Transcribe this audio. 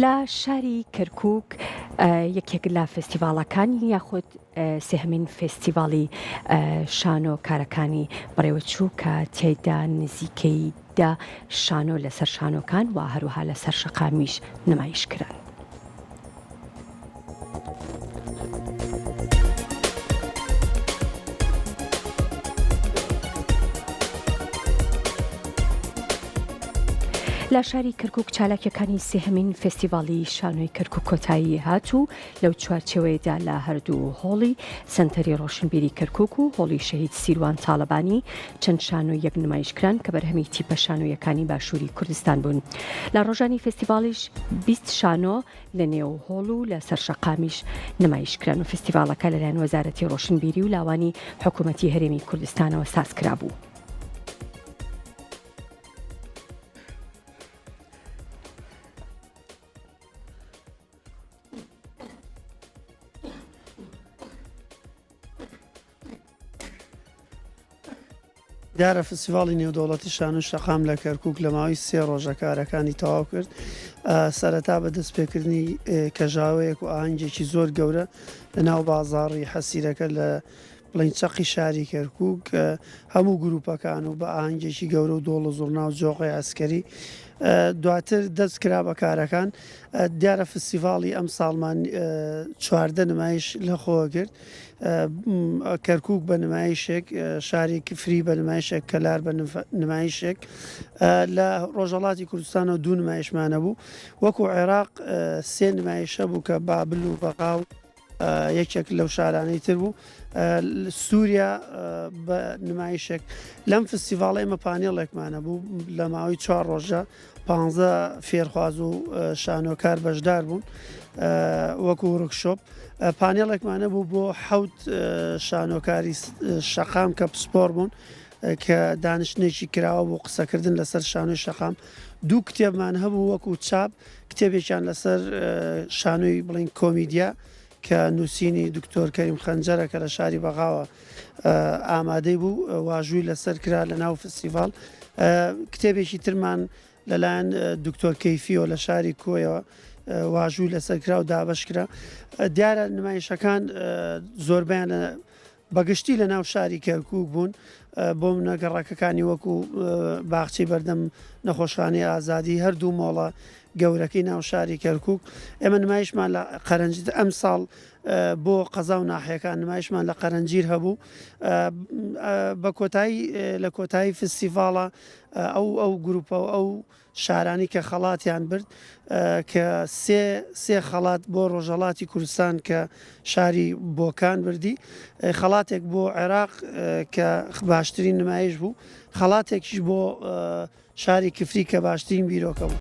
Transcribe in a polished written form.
لە شاری کەرکووک یەکێک لە فستیڤالەکانی یاخود سێهەمین فستیڤاڵی شانۆ کارەکانی بەڕێوەچوو کە تێیدا نزیکەی دا شانۆ لەسەر شانۆکان و هەروها لەسەر شەقامیش نمایشکران. لە شاری کەرکووک چالاکیەکانی سێهەمین فستیڤاڵی شانۆی کەرکووک کۆتایی هاتوو لەو چوارچێوەیەدا لە هەردوو هۆڵی سەنتەری ڕۆشنبیری کەرکووک و هۆڵی شەهید سیروان تاڵەبانی چەند شانۆ یەک نمایشکران کە بەرهەمی تیپە شانۆیەکانی باشووری کوردستان بوون. لە ڕۆژانی فستیڤاڵیش 20 شانۆ لە نێو هۆڵ و لە سەر شەقامیش نمایشکران و فستیڤاڵەکە لەلایەن وەزارەتی ڕۆشنبیری و لاوانی حکوومەتی هەرێمی کوردستانەوە سازکرا بوو. دیارە فستیڤاڵی نێودەوڵەتی شانۆ شەقام لە کەرکووک لە ماوەی 3 ڕۆژە کارەکانی تەواو کرد. سەرەتا بە دەستپێکردنی کەژاوەیەک و ئاهەنگێکی زۆر گەورە لە ناو بازاڕی حەسیرەکە لە بڵین چەقی شاری کەرکووک هەموو گروپەکان و بە ئاهەنگێکی گەورە و دۆڵە زوڕنا و جۆقی ئەسکەری دواتر دەست کرا بە کارەکان. دیارە فستیڤاڵی ئەم ساڵمان 14 نمایش لەخۆوە کرد. کەرکووک بە نمایشێک، شارێکی فری بە نمایشێک، کەلار بە نمایشێک. لە ڕۆژهەڵاتی کوردستانەوە 2 نمایشمانە بوو، وەکو عێراق 3 نمایشە بوو کە بابل و بەقاو یەکێک لەو شارانەی تر بوو. سووریا بە نمایشێک. لەم فستیڤاڵ ئێمە پانێڵێکمانە بوو لە ماوەی 4 ڕۆژە 15 فێرخواز و شانۆکار بەشدار بوون وەکو ورکشۆپ. پانێڵێکمانە بوو بۆ 7 شانۆکاری شەقام کە پسپۆر بوون کە دانیشتێکی کراوە بۆ قسەکردن لەسەر شانۆی شەقام. 2 کتێبمان هەبوو وەکو چاپ، کتێبێکیان لەسەر شانۆی بڵین کۆمیدیا کە نووسینی دکتۆر کەریم خەنجەرە کە لە شاری بەغاوە ئامادەی بوو، واژووی لەسەر کرا لە ناو فستیڤاڵ. کتێبێکی ترمان لەلایەن دکتۆر کەیفیەوە لە شاری کۆیەوە واژووی لەسەر کرا و دابەش کرا. دیارە نمایشەکان زۆربیان بەگشتی لە ناو شاری کەرکووک بوون، بۆ منەگەڕەکەەکانی وەکو باخچەی بەردەم نەخۆشخانەی ئازادی، هەردوو مۆڵە گەورەکەی ناو شاری کەرکووک. ئێمە نمایشمان لە قەرەنجیر ئەم ساڵ بۆ قەزا و ناحیەکان نمایشمان لە قەرەنجیر هەبوو. بە کۆتایی لە کۆتایی فستیڤاڵە ئەو گروپە و ئەو شارانی کە خەڵاتیان برد کە سێ خەڵات بۆ ڕۆژهەڵاتی کوردستان کە شاری بۆکان بردی، خەڵاتێک بۆ عێراق کە باشترین نمایش بوو، خەڵاتێکیش بۆ شاری کفری کە باشترین بیرۆکە بوو.